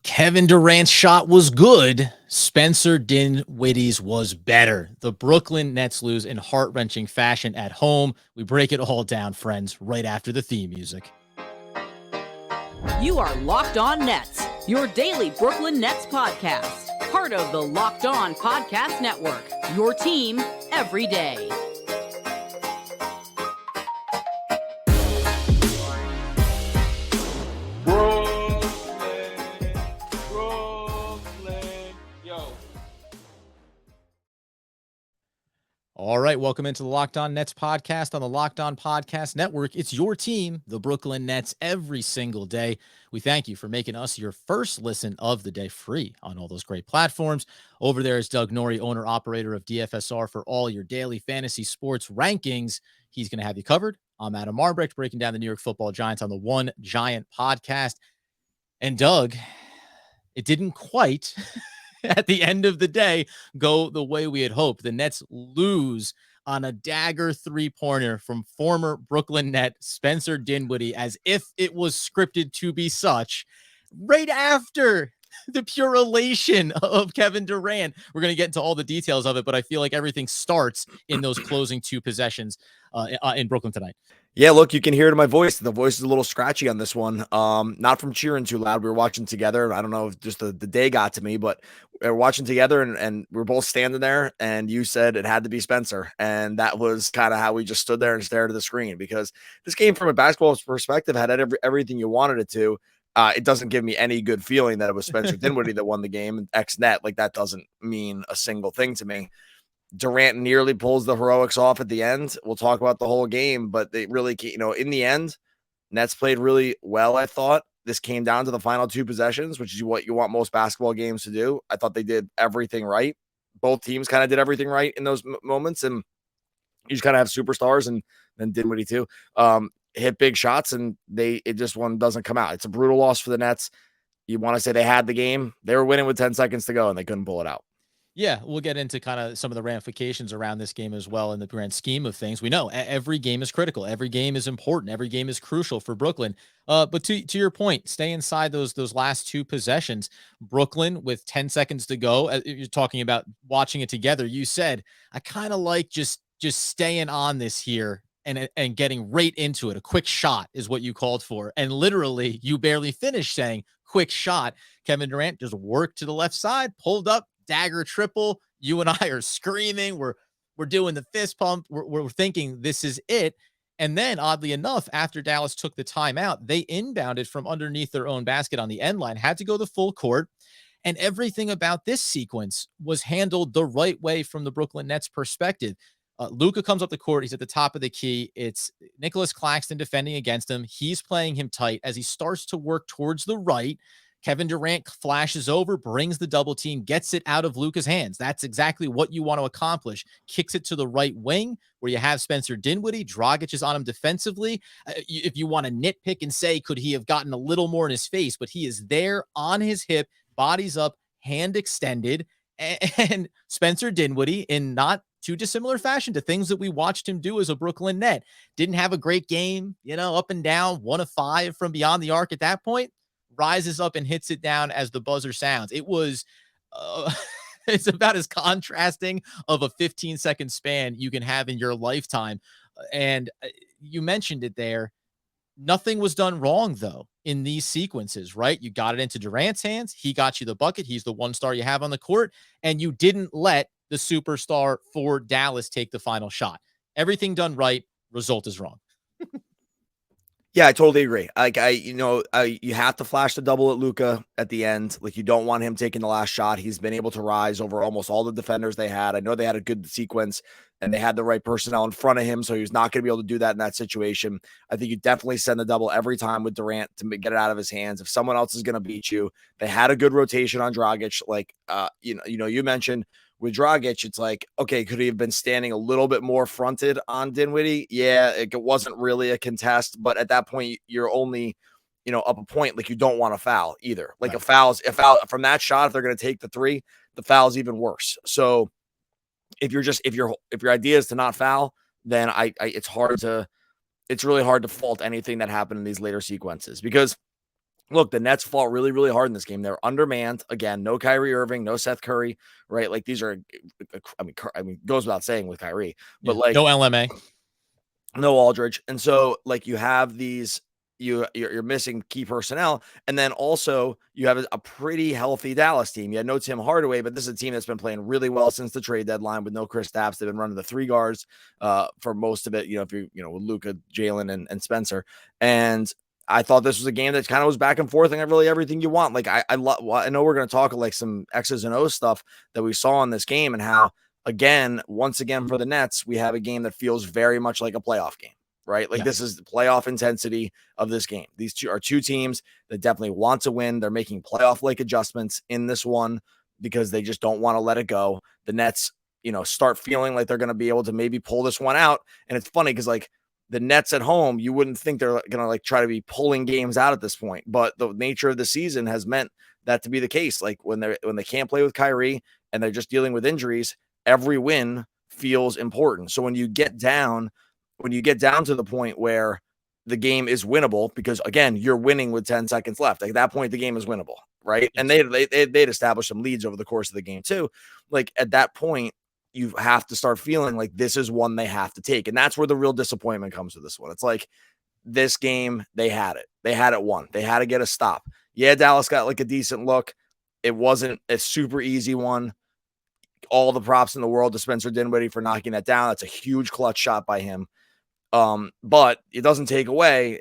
Kevin Durant's shot was good. Spencer Dinwiddie's was better. The Brooklyn Nets lose in heart-wrenching fashion at home. We break it all down, friends, right after the theme music. You are Locked On Nets, your daily Brooklyn Nets podcast. Part of the Locked On Podcast Network, your team every day. All right, welcome into the Locked On Nets podcast on the Locked On Podcast Network. It's your team, the Brooklyn Nets, every single day. We thank you for making us your first listen of the day, free on all those great platforms. Over there is Doug Norrie, owner-operator of DFSR, for all your daily fantasy sports rankings. He's going to have you covered. I'm Adam Marbrecht, breaking down the New York Football Giants on the One Giant podcast. And Doug, it didn't quite... at the end of the day, go the way we had hoped. The Nets lose on a dagger three-pointer from former Brooklyn Net Spencer Dinwiddie, as if it was scripted to be such, right after the pure elation of Kevin Durant. We're going to get into all the details of it, but I feel like everything starts in those closing two possessions in Brooklyn tonight. Yeah, look, you can hear it in my voice. The voice is a little scratchy on this one. Not from cheering too loud. We were watching together. I don't know if just the day got to me, but we were watching together and we were both standing there, and you said it had to be Spencer. And that was kind of how we just stood there and stared at the screen, because this game from a basketball perspective had everything you wanted it to. It doesn't give me any good feeling that it was Spencer Dinwiddie that won the game. X-net, like that doesn't mean a single thing to me. Durant nearly pulls the heroics off at the end. We'll talk about the whole game, but they really, in the end, Nets played really well. I thought this came down to the final two possessions, which is what you want most basketball games to do. I thought they did everything right. Both teams kind of did everything right in those moments, and you just kind of have superstars, and then Dinwiddie too, hit big shots, and it just one doesn't come out. It's a brutal loss for the Nets. You want to say they had the game. They were winning with 10 seconds to go, and they couldn't pull it out. Yeah, we'll get into kind of some of the ramifications around this game as well in the grand scheme of things. We know every game is critical. Every game is important. Every game is crucial for Brooklyn. But to your point, stay inside those last two possessions. Brooklyn with 10 seconds to go. You're talking about watching it together. You said, I kind of like just staying on this here and getting right into it. A quick shot is what you called for. And literally, you barely finished saying quick shot. Kevin Durant just worked to the left side, pulled up, dagger triple. You and I are screaming. We're doing the fist pump. We're thinking this is it. And then, oddly enough, after Dallas took the timeout, they inbounded from underneath their own basket on the end line, had to go the full court. And everything about this sequence was handled the right way from the Brooklyn Nets perspective. Luka comes up the court. He's at the top of the key. It's Nicholas Claxton defending against him. He's playing him tight as he starts to work towards the right. Kevin Durant flashes over, brings the double team, gets it out of Luka's hands. That's exactly what you want to accomplish. Kicks it to the right wing where you have Spencer Dinwiddie. Dragic is on him defensively. If you want to nitpick and say, could he have gotten a little more in his face? But he is there on his hip, bodies up, hand extended. And Spencer Dinwiddie, in not too dissimilar fashion to things that we watched him do as a Brooklyn Net, didn't have a great game, up and down, 1 of 5 from beyond the arc at that point. Rises up and hits it down as the buzzer sounds. It was, it's about as contrasting of a 15-second span you can have in your lifetime. And you mentioned it there. Nothing was done wrong, though, in these sequences, right? You got it into Durant's hands. He got you the bucket. He's the one star you have on the court. And you didn't let the superstar for Dallas take the final shot. Everything done right. Result is wrong. Yeah, I totally agree. You have to flash the double at Luka at the end. Like, you don't want him taking the last shot. He's been able to rise over almost all the defenders they had. I know they had a good sequence and they had the right personnel in front of him, so he was not going to be able to do that in that situation. I think you definitely send the double every time with Durant to get it out of his hands. If someone else is going to beat you, they had a good rotation on Dragic. Like, you mentioned with Dragic, it's like, okay, could he have been standing a little bit more fronted on Dinwiddie? Yeah, it wasn't really a contest, but at that point, you're only, up a point. Like, you don't want to foul either. Like, right. a foul from that shot, if they're going to take the three, the foul is even worse. So if your idea is to not foul, then it's really hard to fault anything that happened in these later sequences, because look, the Nets fought really, really hard in this game. They're undermanned. Again, no Kyrie Irving, no Seth Curry, right? Like these are, I mean, goes without saying with Kyrie, but Yeah. like No LMA. no Aldridge. And so like you have these, you're missing key personnel. And then also you have a pretty healthy Dallas team. You had no Tim Hardaway, but this is a team that's been playing really well since the trade deadline with no Chris Stapps. They've been running the 3 guards for most of it, if you're, with Luka, Jalen, and Spencer. And I thought this was a game that kind of was back and forth and really everything you want. Like I know we're going to talk like some X's and O's stuff that we saw in this game and how, once again for the Nets, we have a game that feels very much like a playoff game, right? Like this is the playoff intensity of this game. These are two teams that definitely want to win. They're making playoff-like adjustments in this one because they just don't want to let it go. The Nets, start feeling like they're going to be able to maybe pull this one out. And it's funny because like the Nets at home, you wouldn't think they're going to like try to be pulling games out at this point, but the nature of the season has meant that to be the case. Like when they can't play with Kyrie and they're just dealing with injuries, every win feels important. So when you get down to the point where the game is winnable, because again, you're winning with 10 seconds left. At that point, the game is winnable, right? Yes. And they'd established some leads over the course of the game too. Like at that point, you have to start feeling like this is one they have to take. And that's where the real disappointment comes with this one. It's like this game, they had it. They had it won. They had to get a stop. Yeah, Dallas got like a decent look. It wasn't a super easy one. All the props in the world to Spencer Dinwiddie for knocking that down. That's a huge clutch shot by him. But it doesn't take away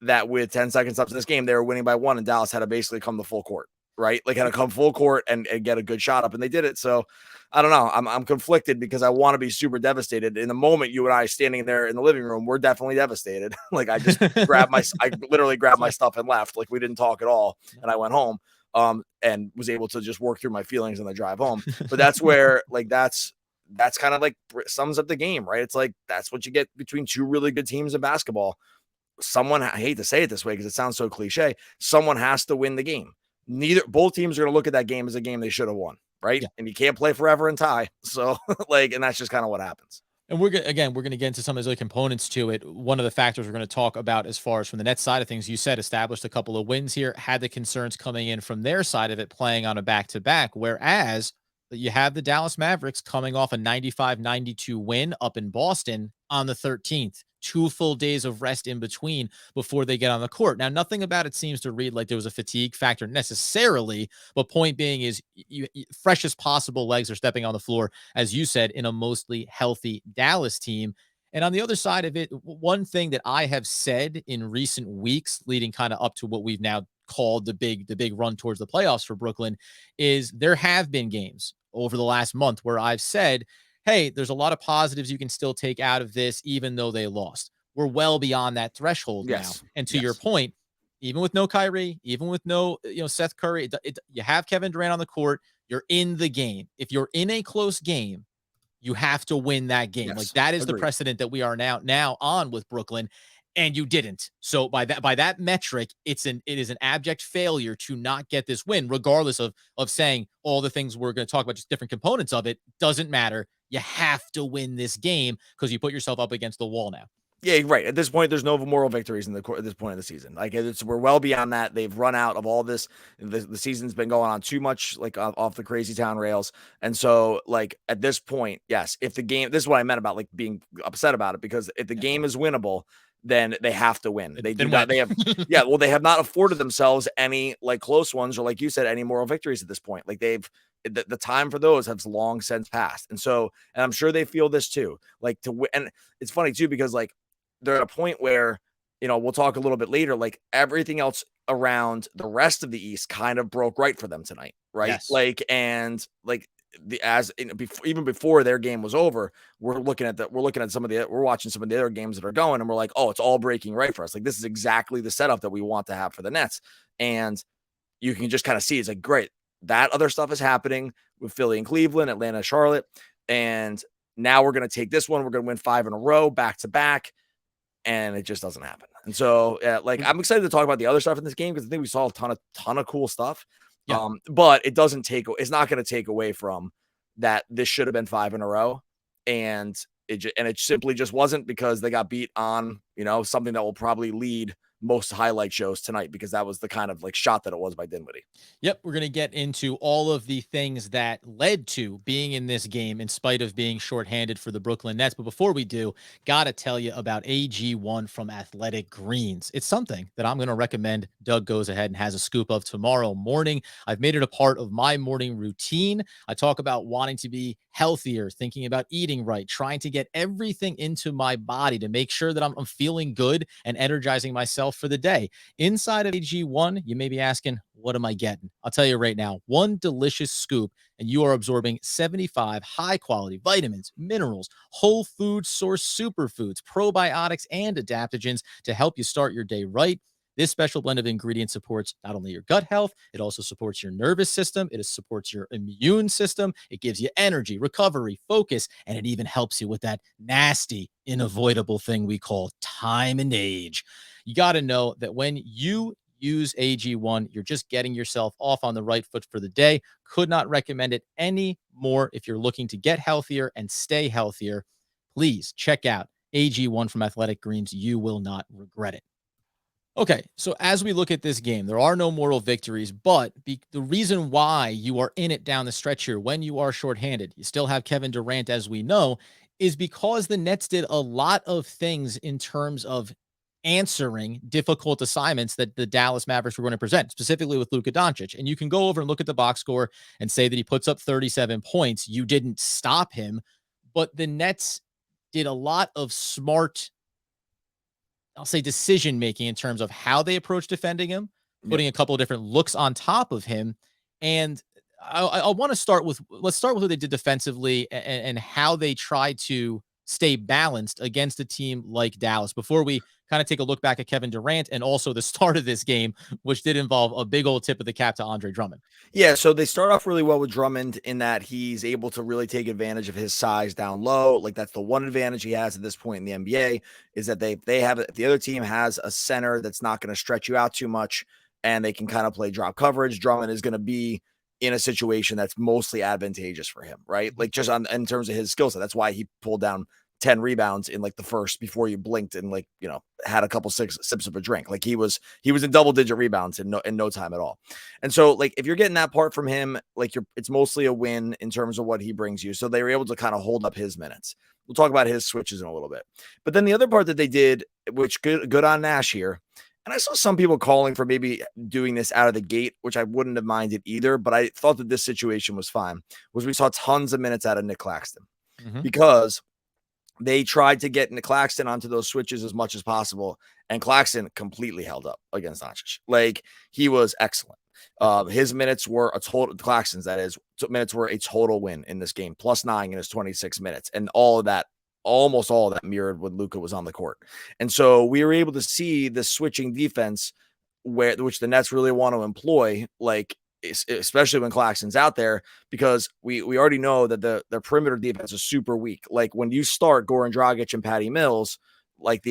that with 10 seconds up in this game, they were winning by 1 and Dallas had to basically come to full court, right? Like had to come full court and get a good shot up, and they did it. So I don't know. I'm conflicted because I want to be super devastated. In the moment, you and I standing there in the living room, we're definitely devastated. Like I just I literally grabbed my stuff and left. Like we didn't talk at all. And I went home. And was able to just work through my feelings on the drive home. But that's where like that's kind of like sums up the game, right? It's like that's what you get between two really good teams in basketball. I hate to say it this way because it sounds so cliche, someone has to win the game. Both teams are going to look at that game as a game they should have won, right? Yeah. And you can't play forever and tie. So and that's just kind of what happens. And we're going to get into some of those other components to it. One of the factors we're going to talk about as far as from the Nets side of things, you said established a couple of wins here, had the concerns coming in from their side of it playing on a back-to-back, whereas you have the Dallas Mavericks coming off a 95-92 win up in Boston on the 13th. 2 full days of rest in between before they get on the court. Now, nothing about it seems to read like there was a fatigue factor necessarily, but point being is you fresh as possible legs are stepping on the floor, as you said, in a mostly healthy Dallas team. And on the other side of it, one thing that I have said in recent weeks leading kind of up to what we've now called the big run towards the playoffs for Brooklyn is there have been games over the last month where I've said, hey, there's a lot of positives you can still take out of this, even though they lost. We're well beyond that threshold now. And to your point, even with no Kyrie, even with no, Seth Curry, you have Kevin Durant on the court. You're in the game. If you're in a close game, you have to win that game. Yes, like that is the precedent that we are now on with Brooklyn, and you didn't. So by that metric, it is an abject failure to not get this win, regardless of saying all the things we're going to talk about, just different components of it. Doesn't matter. You have to win this game because you put yourself up against the wall now. Yeah, right. At this point, there's no moral victories at this point of the season. Like we're well beyond that. They've run out of all this. The season's been going on too much, like off the crazy town rails. And so, like at this point, yes, if the game, this is what I meant about like being upset about it, because if the game is winnable, then they have to win. They do not. They have, they have not afforded themselves any like close ones or like you said, any moral victories at this point. Like the time for those has long since passed. And so, and I'm sure they feel this too. Like to win, and it's funny too because like they're at a point where, we'll talk a little bit later, like everything else around the rest of the East kind of broke right for them tonight. Right. Yes. Like, and like even before their game was over, we're watching some of the other games that are going and we're like, oh, it's all breaking right for us. Like this is exactly the setup that we want to have for the Nets. And you can just kind of see, it's like, great. That other stuff is happening with Philly and Cleveland, Atlanta, Charlotte. And now we're going to take this one. We're going to win 5 in a row, back to back. And it just doesn't happen. And so, I'm excited to talk about the other stuff in this game because I think we saw a ton of cool stuff. Yeah. But it's not going to take away from that. This should have been 5 in a row, and it simply just wasn't because they got beat on, something that will probably lead most highlight shows tonight, because that was the kind of like shot that it was by Dinwiddie. Yep, we're going to get into all of the things that led to being in this game in spite of being shorthanded for the Brooklyn Nets. But before we do, got to tell you about AG1 from Athletic Greens. It's something that I'm going to recommend Doug goes ahead and has a scoop of tomorrow morning. I've made it a part of my morning routine. I talk about wanting to be healthier, thinking about eating right, trying to get everything into my body to make sure that I'm feeling good and energizing myself for the day. Inside of AG1, you may be asking, what am I getting? I'll tell you right now, one delicious scoop, and you are absorbing 75 high quality vitamins, minerals, whole food source superfoods, probiotics, and adaptogens to help you start your day right. This special blend of ingredients supports not only your gut health, it also supports your nervous system, it supports your immune system, it gives you energy, recovery, focus, and it even helps you with that nasty, unavoidable thing we call time and age. You got to know that when you use AG1, you're just getting yourself off on the right foot for the day. Could not recommend it any more if you're looking to get healthier and stay healthier. Please check out AG1 from Athletic Greens. You will not regret it. Okay, so as we look at this game, there are no moral victories, but the reason why you are in it down the stretch here when you are shorthanded, you still have Kevin Durant, as we know, is because the Nets did a lot of things in terms of answering difficult assignments that the Dallas Mavericks were going to present, specifically with Luka Doncic. And you can go over and look at the box score and say that he puts up 37 points. You didn't stop him, but the Nets did a lot of smart, I'll say, decision making in terms of how they approach defending him, putting a couple of different looks on top of him. And I want to start with, let's start with what they did defensively and how they tried to stay balanced against a team like Dallas before we kind of take a look back at Kevin Durant and also the start of this game, which did involve a big old tip of the cap to Andre Drummond. Yeah, so they start off really well with Drummond in that he's able to really take advantage of his size down low. Like, that's the one advantage he has at this point in the NBA, is that they have, if the other team has a center that's not going to stretch you out too much and they can kind of play drop coverage, Drummond is going to be in a situation that's mostly advantageous for him, right? Like, just in terms of his skill set. That's why he pulled down 10 rebounds in like the first, before you blinked, and like, you know, had a couple sips of a drink. Like, he was in double digit rebounds in no time at all. And so, like, if you're getting that part from him, like, it's mostly a win in terms of what he brings you. So they were able to kind of hold up his minutes. We'll talk about his switches in a little bit. But then the other part that they did, which good on Nash here, and I saw some people calling for maybe doing this out of the gate, which I wouldn't have minded either, but I thought that this situation was fine, was we saw tons of minutes out of Nick Claxton, because they tried to get Nick Claxton onto those switches as much as possible, and Claxton completely held up against Doncic. Like, he was excellent. His minutes were a total, Claxton's, that is, minutes were a total win in this game, +9 in his 26 minutes. And all of that, almost all of that, mirrored when Luka was on the court. And so we were able to see the switching defense which the Nets really want to employ, like, especially when Claxton's out there, because we already know that their perimeter defense is super weak. Like, when you start Goran Dragic and Patty Mills, like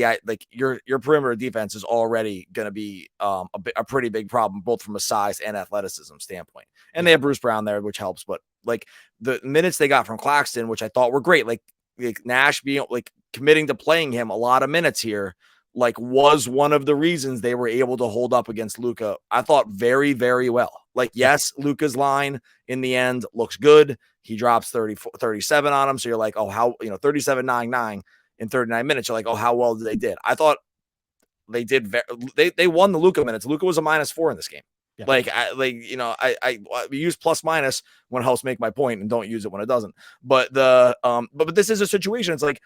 your perimeter defense is already going to be a pretty big problem, both from a size and athleticism standpoint. And they have Bruce Brown there, which helps. But like, the minutes they got from Claxton, which I thought were great, like Nash being like committing to playing him a lot of minutes here, like, was one of the reasons they were able to hold up against Luka, I thought, very, very well. Like, yes, Luka's line in the end looks good. He drops 37 on him. So you're like, oh, how, 37-9-9 in 39 minutes. You're like, oh, how well did they did? I thought they did. They won the Luka minutes. Luka was a -4 in this game. Yeah. I use plus minus when it helps make my point, and don't use it when it doesn't. But but this is a situation. It's like,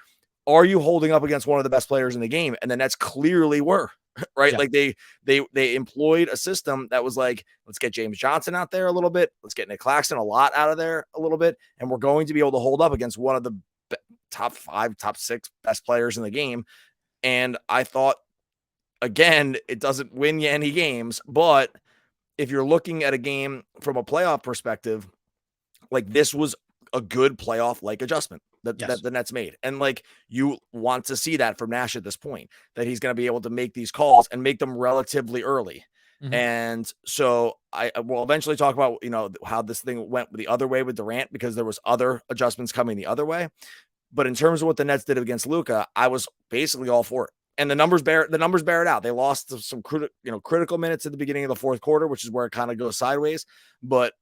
are you holding up against one of the best players in the game? And the Nets clearly were, right? Yeah. Like, they employed a system that was like, let's get James Johnson out there a little bit. Let's get Nick Claxton a lot out of there a little bit. And we're going to be able to hold up against one of the top 5, top 6 best players in the game. And I thought, again, it doesn't win you any games, but if you're looking at a game from a playoff perspective, like, this was a good playoff-like adjustment that the Nets made. And like, you want to see that from Nash at this point, that he's going to be able to make these calls and make them relatively early. And so I will eventually talk about, how this thing went the other way with Durant, because there was other adjustments coming the other way. But in terms of what the Nets did against Luka, I was basically all for it. And the numbers bear it out. They lost some critical minutes at the beginning of the fourth quarter, which is where it kind of goes sideways. But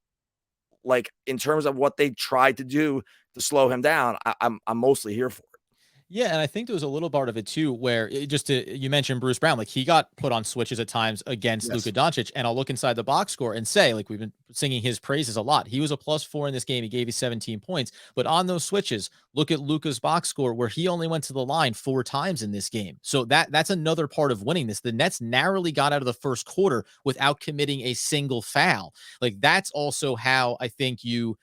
like in terms of what they tried to do to slow him down, I'm mostly here for it. Yeah, and I think there was a little part of it too, where you mentioned Bruce Brown, like he got put on switches at times against Yes. Luka Doncic, and I'll look inside the box score and say, like we've been singing his praises a lot. He was a +4 in this game. He gave you 17 points, but on those switches, look at Luka's box score where he only went to the line 4 times in this game. So that's another part of winning this. The Nets narrowly got out of the first quarter without committing a single foul. Like that's also how I think you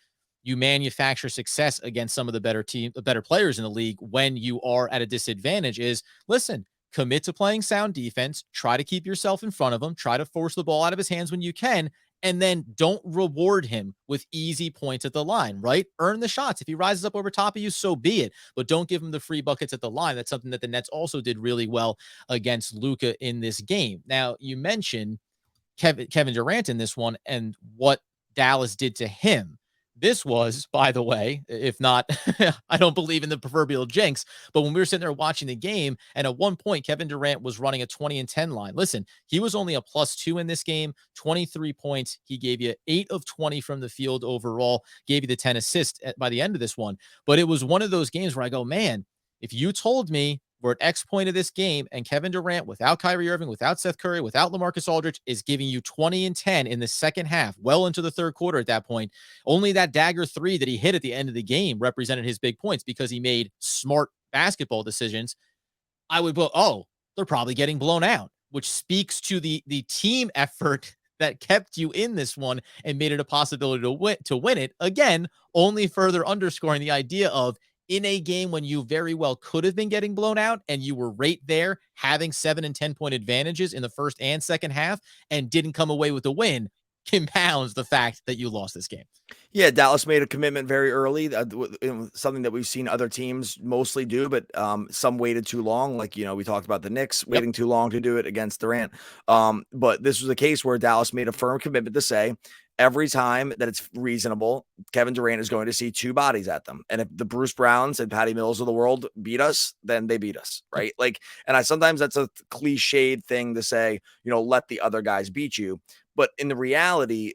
manufacture success against some of the better players in the league when you are at a disadvantage is listen, commit to playing sound defense, try to keep yourself in front of him, try to force the ball out of his hands when you can, and then don't reward him with easy points at the line, right? Earn the shots. If he rises up over top of you, so be it, but don't give him the free buckets at the line. That's something that the Nets also did really well against Luka in this game. Now, you mentioned Kevin Durant in this one and what Dallas did to him. This was, by the way, if not, I don't believe in the proverbial jinx, but when we were sitting there watching the game, and at one point, Kevin Durant was running a 20 and 10 line. Listen, he was only a +2 in this game, 23 points. He gave you 8 of 20 from the field overall, gave you the 10 assists by the end of this one. But it was one of those games where I go, man, if you told me we're at X point of this game and Kevin Durant, without Kyrie Irving, without Seth Curry, without LaMarcus Aldridge, is giving you 20 and 10 in the second half, well into the third quarter at that point. Only that dagger 3 that he hit at the end of the game represented his big points because he made smart basketball decisions. I would go, oh, they're probably getting blown out, which speaks to the team effort that kept you in this one and made it a possibility to win it. Again, only further underscoring the idea of in a game when you very well could have been getting blown out and you were right there having 7 and 10 point advantages in the first and second half and didn't come away with the win compounds the fact that you lost this game. Yeah, Dallas made a commitment very early, something that we've seen other teams mostly do, but some waited too long. Like, we talked about the Knicks waiting too long to do it against Durant. But this was a case where Dallas made a firm commitment to say, every time that it's reasonable, Kevin Durant is going to see 2 bodies at them. And if the Bruce Browns and Patty Mills of the world beat us, then they beat us, right? Like, and sometimes that's a cliched thing to say, let the other guys beat you. But in the reality,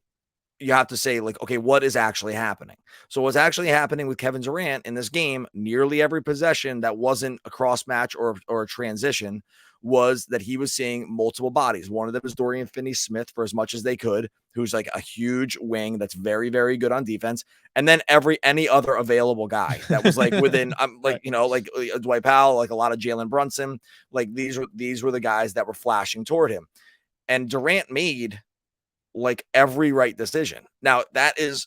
you have to say, like, okay, what is actually happening? So what's actually happening with Kevin Durant in this game, nearly every possession that wasn't a cross match or a transition, was that he was seeing multiple bodies. One of them is Dorian Finney-Smith for as much as they could, who's like a huge wing that's very, very good on defense. And then any other available guy that was like within, like Dwight Powell, like a lot of Jalen Brunson, like these were the guys that were flashing toward him. And Durant made like every right decision. Now, that is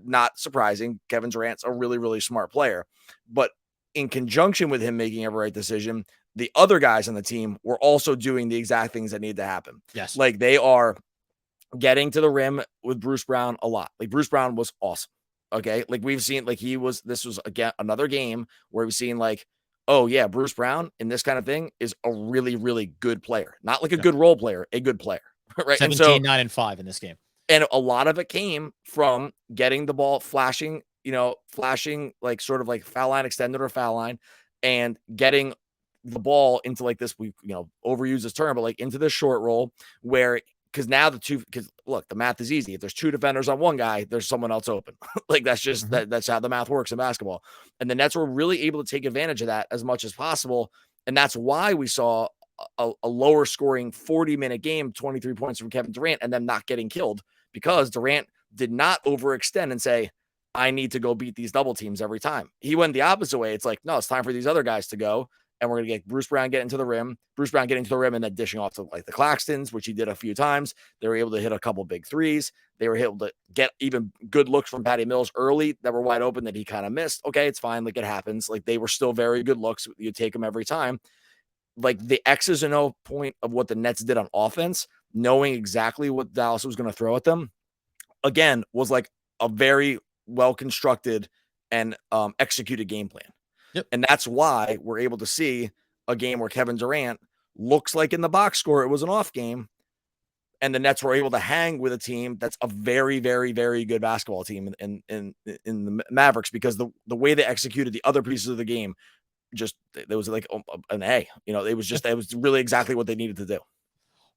not surprising. Kevin Durant's a really, really smart player, but in conjunction with him making every right decision, the other guys on the team were also doing the exact things that need to happen. Yes. Like they are getting to the rim with Bruce Brown a lot. Like Bruce Brown was awesome. Okay. Like we've seen, like this was again, another game where we've seen like, oh yeah, Bruce Brown in this kind of thing is a really, really good player. Not like a good role player, a good player. Right. 17, 9 and 5 in this game. And a lot of it came from getting the ball flashing like sort of like foul line extended or foul line and getting the ball into like this, we overuse this term, but like into this short roll where, because look, the math is easy. If there's 2 defenders on one guy, there's someone else open. Like that's just that's how the math works in basketball. And the Nets were really able to take advantage of that as much as possible. And that's why we saw a lower scoring 40-minute game, 23 points from Kevin Durant, and them not getting killed because Durant did not overextend and say, I need to go beat these double teams every time. He went the opposite way. It's like, no, it's time for these other guys to go. And we're going to get Bruce Brown getting to the rim, and then dishing off to like the Claxtons, which he did a few times. They were able to hit a couple big threes. They were able to get even good looks from Patty Mills early that were wide open that he kind of missed. Okay, it's fine. Like it happens. Like they were still very good looks. You take them every time. Like the X's and O point of what the Nets did on offense, knowing exactly what Dallas was going to throw at them, again, was like a very well-constructed and executed game plan. Yep. And that's why we're able to see a game where Kevin Durant looks like in the box score, it was an off game. And the Nets were able to hang with a team that's a very, very, very good basketball team in the Mavericks, because the way they executed the other pieces of the game just there was like an A. It was really exactly what they needed to do.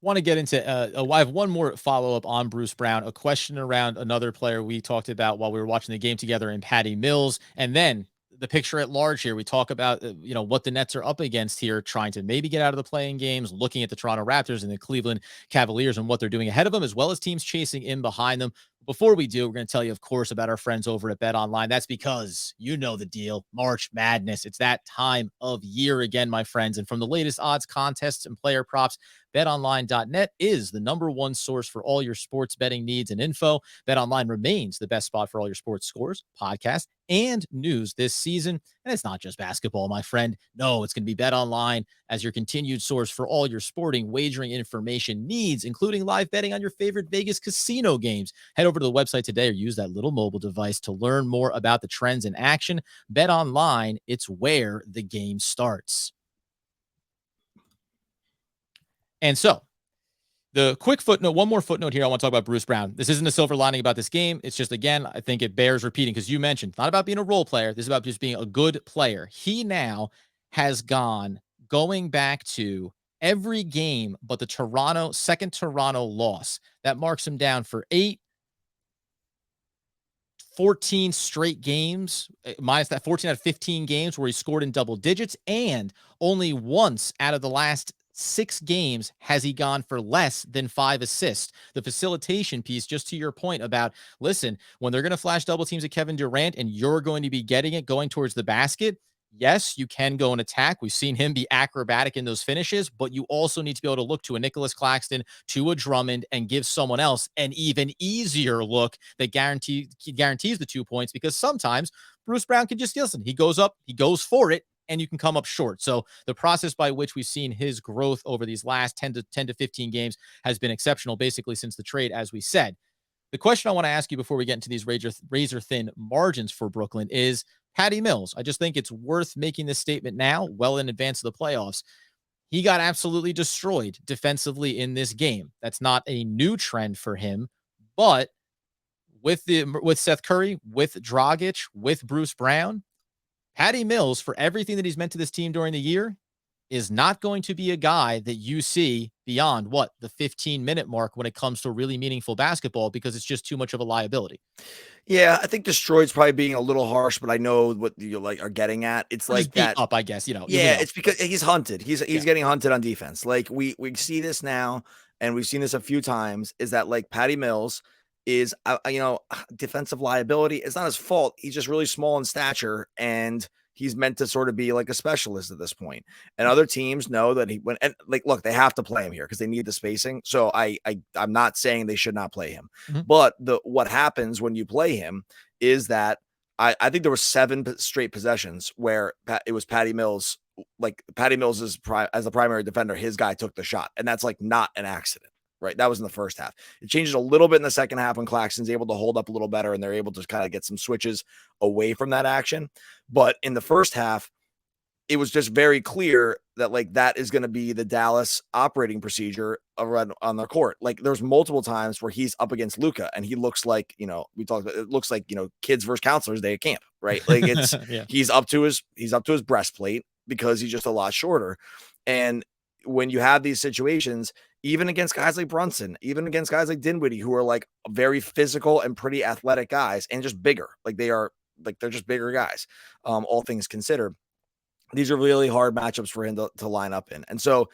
Want to get into I have one more follow-up on Bruce Brown, a question around another player we talked about while we were watching the game together in Patty Mills, and then the picture at large here. We talk about what the Nets are up against here, trying to maybe get out of the playing games, looking at the Toronto Raptors and the Cleveland Cavaliers and what they're doing ahead of them, as well as teams chasing in behind them. Before we do, we're going to tell you, of course, about our friends over at Bet Online. That's because you know the deal. March Madness. It's that time of year again, my friends. And from the latest odds, contests, and player props, BetOnline.net is the #1 source for all your sports betting needs and info. BetOnline remains the best spot for all your sports scores, podcasts, and news this season. And it's not just basketball, my friend. No, it's going to be BetOnline as your continued source for all your sporting wagering information needs, including live betting on your favorite Vegas casino games. Head over to the website today or use that little mobile device to learn more about the trends in action. BetOnline, it's where the game starts. And so, the quick footnote, one more footnote here. I want to talk about Bruce Brown. This isn't a silver lining about this game. It's just, again, I think it bears repeating because you mentioned it's not about being a role player. This is about just being a good player. He now has going back to every game but the second Toronto loss. That marks him down for 14 straight games, minus that 14 out of 15 games where he scored in double digits. And only once out of the last 6 games has he gone for less than 5 assists. The facilitation piece, just to your point about, listen, when they're going to flash double teams at Kevin Durant and you're going to be getting it going towards the basket, yes, you can go and attack. We've seen him be acrobatic in those finishes, but you also need to be able to look to a Nicholas Claxton, to a Drummond, and give someone else an even easier look that guarantees the 2 points, because sometimes Bruce Brown can just listen. He goes up, he goes for it, and you can come up short. So the process by which we've seen his growth over these last 10 to 15 games has been exceptional, basically since the trade, as we said. The question I want to ask you before we get into these razor thin margins for Brooklyn is Patty Mills. I just think it's worth making this statement now, well in advance of the playoffs. He got absolutely destroyed defensively in this game. That's not a new trend for him, but with Seth Curry, with Dragic, with Bruce Brown, Patty Mills, for everything that he's meant to this team during the year, is not going to be a guy that you see beyond the 15-minute mark when it comes to really meaningful basketball, because it's just too much of a liability. Yeah, I think destroyed's probably being a little harsh, but I know what you are getting at. It's Or like just beat that up, I guess, Yeah, even though. it's because he's hunted. He's getting hunted on defense. Like we see this now, and we've seen this a few times, is that like Patty Mills is defensive liability. It's not his fault. He's just really small in stature, and he's meant to sort of be like a specialist at this point. And other teams know that look, they have to play him here because they need the spacing. So I'm not saying they should not play him. Mhm. But what happens when you play him is that I think there were 7 straight possessions where it was Patty Mills. Like Patty Mills as the primary defender, his guy took the shot, and that's like not an accident, right? That was in the first half. It changes a little bit in the second half when Claxton's able to hold up a little better and they're able to kind of get some switches away from that action. But in the first half, it was just very clear that like that is going to be the Dallas operating procedure around on the court. Like there's multiple times where he's up against Luka and he looks like, we talked about, it looks like, kids versus counselors day at camp, right? Like it's, Yeah. he's up to his breastplate because he's just a lot shorter. And when you have these situations, even against guys like Brunson, even against guys like Dinwiddie, who are like very physical and pretty athletic guys and just bigger, they're just bigger guys, all things considered. These are really hard matchups for him to line up in. And so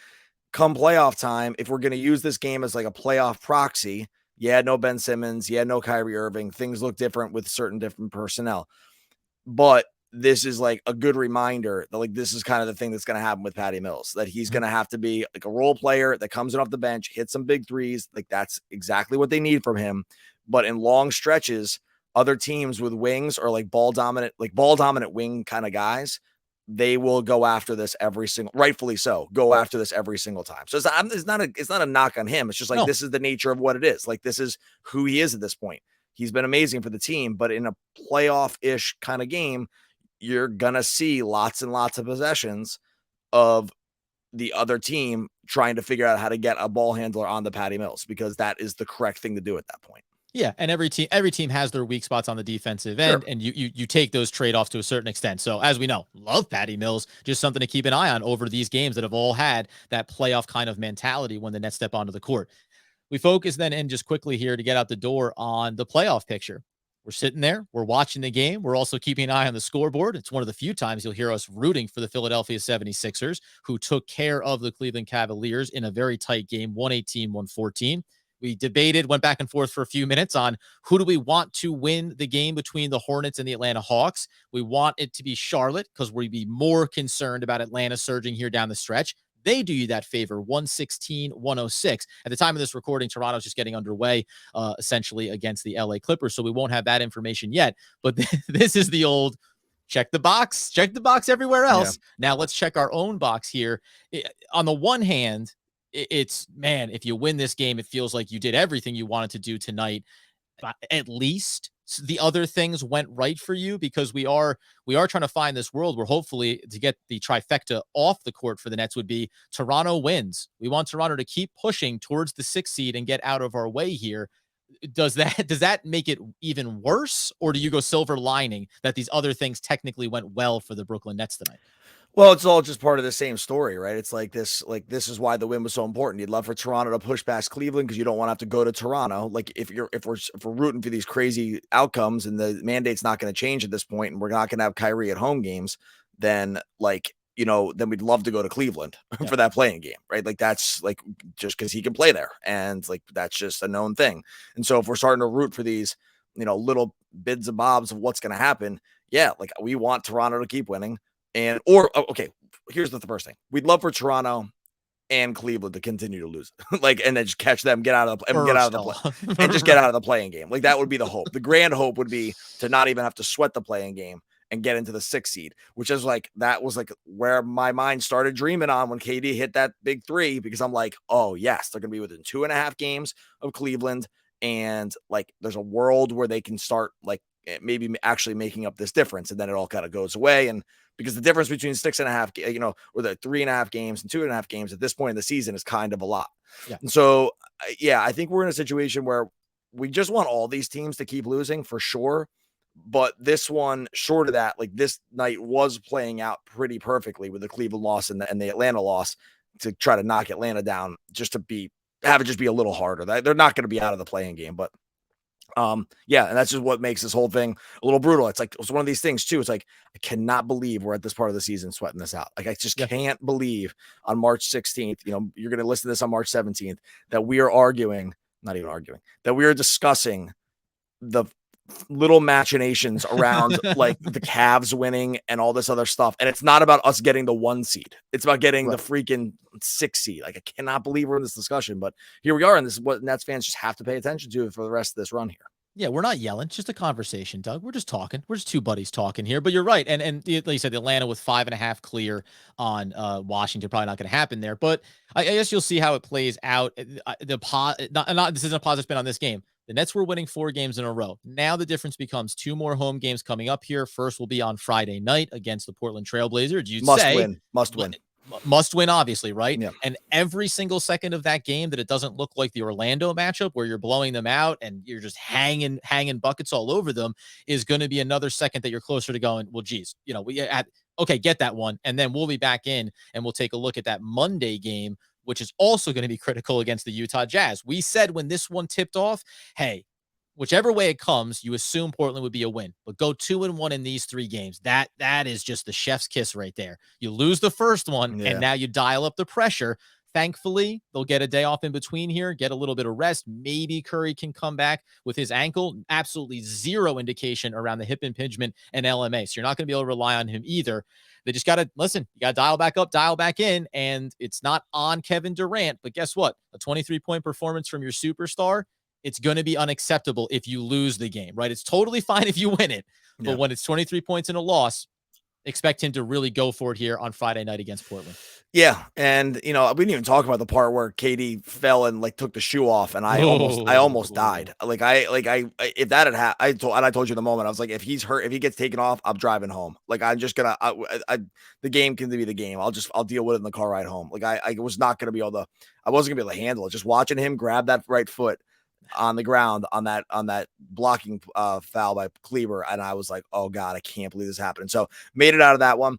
come playoff time, if we're going to use this game as like a playoff proxy, no Ben Simmons, no Kyrie Irving, things look different with certain different personnel. But this is like a good reminder that like this is kind of the thing that's going to happen with Patty Mills, that he's going to have to be like a role player that comes in off the bench, hit some big threes. Like that's exactly what they need from him. But in long stretches, other teams with wings or like ball dominant wing kind of guys, they will go after this rightfully so, go after this every single time. So it's not a knock on him. It's just like, This is the nature of what it is. Like, this is who he is at this point. He's been amazing for the team, but in a playoff-ish kind of game, you're going to see lots and lots of possessions of the other team trying to figure out how to get a ball handler on the Patty Mills, because that is the correct thing to do at that point. Yeah, and every team has their weak spots on the defensive end, Sure. and you take those trade-offs to a certain extent. So as we know, love Patty Mills, just something to keep an eye on over these games that have all had that playoff kind of mentality when the Nets step onto the court. We focus then in just quickly here to get out the door on the playoff picture. We're sitting there, we're watching the game. We're also keeping an eye on the scoreboard. It's one of the few times you'll hear us rooting for the Philadelphia 76ers, who took care of the Cleveland Cavaliers in a very tight game, 118-114. We debated, went back and forth for a few minutes on who do we want to win the game between the Hornets and the Atlanta Hawks. We want it to be Charlotte because we'd be more concerned about Atlanta surging here down the stretch. They do you that favor, 116-106. At the time of this recording, Toronto's just getting underway, essentially against the LA Clippers, so we won't have that information yet. But this is the old check the box everywhere else. Yeah. Now let's check our own box here. On the one hand, it's, man, if you win this game, it feels like you did everything you wanted to do tonight. But at least the other things went right for you, because we are trying to find this world where hopefully to get the trifecta off the court for the Nets would be Toronto wins. We want Toronto to keep pushing towards the 6th seed and get out of our way here. Does that make it even worse, or do you go silver lining that these other things technically went well for the Brooklyn Nets tonight? Well, it's all just part of the same story, right? It's like this is why the win was so important. You'd love for Toronto to push past Cleveland because you don't want to have to go to Toronto. Like if we're rooting for these crazy outcomes and the mandate's not going to change at this point, and we're not going to have Kyrie at home games, then then we'd love to go to Cleveland for that playing game, right? Like that's like just because he can play there, and like that's just a known thing. And so if we're starting to root for these, little bits and bobs of what's going to happen, yeah, like we want Toronto to keep winning. Okay, here's the first thing. We'd love for Toronto and Cleveland to continue to lose. And then just catch them, get out of the and just get out of the playing game. Like that would be the hope. The grand hope would be to not even have to sweat the playing game and get into the 6th seed, which is that was where my mind started dreaming on when KD hit that big 3, because I'm like, oh yes, they're gonna be within 2.5 games of Cleveland. And there's a world where they can start maybe actually making up this difference, and then it all kind of goes away. And because the difference between 6.5, or the 3.5 games and 2.5 games at this point in the season is kind of a lot. Yeah. And so, I think we're in a situation where we just want all these teams to keep losing for sure. But this one, short of that, this night was playing out pretty perfectly with the Cleveland loss and the Atlanta loss to try to knock Atlanta down, just to have it just be a little harder. They're not going to be out of the playing game, but and that's just what makes this whole thing a little brutal. It's one of these things too. It's I cannot believe we're at this part of the season sweating this out. I just can't believe on March 16th, you're going to listen to this on March 17th, that we are not even arguing, that we are discussing the little machinations around the Cavs winning and all this other stuff. And it's not about us getting the 1 seed. It's about getting the freaking 6 seed. I cannot believe we're in this discussion, but here we are. And this is what Nets fans just have to pay attention to for the rest of this run here. Yeah, we're not yelling. It's just a conversation, Doug. We're just talking. We're just two buddies talking here. But you're right. And like you said, Atlanta with 5.5 clear on Washington, probably not going to happen there. But I guess you'll see how it plays out. This isn't a positive spin on this game. The Nets were winning 4 games in a row. Now the difference becomes 2 more home games coming up here. First will be on Friday night against the Portland Trailblazers. Must win, obviously, right? Yeah. And every single second of that game that it doesn't look like the Orlando matchup where you're blowing them out and you're just hanging buckets all over them is going to be another second that you're closer to going, well, geez, get that one. And then we'll be back in and we'll take a look at that Monday game, which is also going to be critical against the Utah Jazz. We said when this one tipped off, hey, whichever way it comes, you assume Portland would be a win, but go 2-1 in these 3 games. That is just the chef's kiss right there. You lose the first one, and now you dial up the pressure. Thankfully, they'll get a day off in between here, get a little bit of rest. Maybe Curry can come back with his ankle. Absolutely zero indication around the hip impingement and LMA. So you're not going to be able to rely on him either. They just got to listen. You got to dial back up, dial back in. And it's not on Kevin Durant, but guess what? A 23-point performance from your superstar, it's going to be unacceptable if you lose the game, right? It's totally fine if you win it, but when it's 23 points in a loss, expect him to really go for it here on Friday night against Portland. Yeah. And, we didn't even talk about the part where KD fell and took the shoe off, and I almost died. If that had happened, I told you in the moment, I was like, if he's hurt, if he gets taken off, I'm driving home. I'm just going to, the game can be the game. I'll deal with it in the car ride home. I was not going to be able to, I wasn't gonna be able to handle it. Just watching him grab that right foot on the ground on that blocking foul by Kleber, and I was like, oh God, I can't believe this happened. So made it out of that one.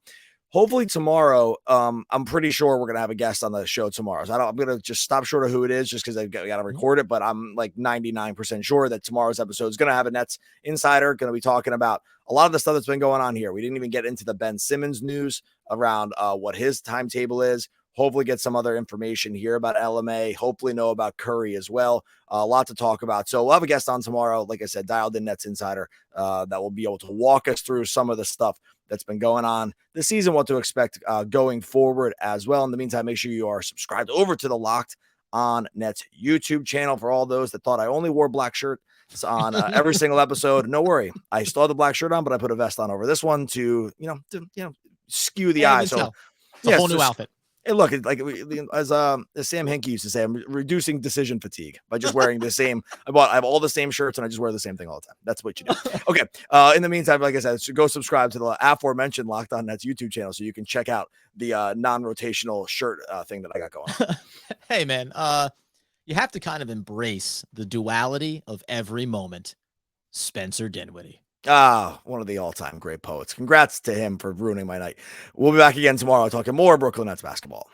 Hopefully tomorrow, I'm pretty sure we're gonna have a guest on the show tomorrow. So I'm gonna just stop short of who it is, just because I got to record it. But I'm like 99% sure that tomorrow's episode is gonna have a Nets insider, gonna be talking about a lot of the stuff that's been going on here. We didn't even get into the Ben Simmons news around what his timetable is. Hopefully get some other information here about LMA. Hopefully know about Curry as well. A lot to talk about. So we'll have a guest on tomorrow. Like I said, dialed in Nets insider that will be able to walk us through some of the stuff that's been going on this season, what to expect going forward as well. In the meantime, make sure you are subscribed over to the Locked on Nets YouTube channel. For all those that thought I only wore black shirt on every single episode, no worry. I still have the black shirt on, but I put a vest on over this one to skew the eye. So it's a whole new outfit. Hey, look, like as Sam Hinkie used to say, I'm reducing decision fatigue by just wearing the same. I have all the same shirts and I just wear the same thing all the time. That's what you do. Okay. In the meantime, like I said, go subscribe to the aforementioned Locked On Nets YouTube channel so you can check out the non-rotational shirt thing that I got going on. Hey, man, you have to kind of embrace the duality of every moment. Spencer Dinwiddie. One of the all-time great poets. Congrats to him for ruining my night. We'll be back again tomorrow talking more Brooklyn Nets basketball.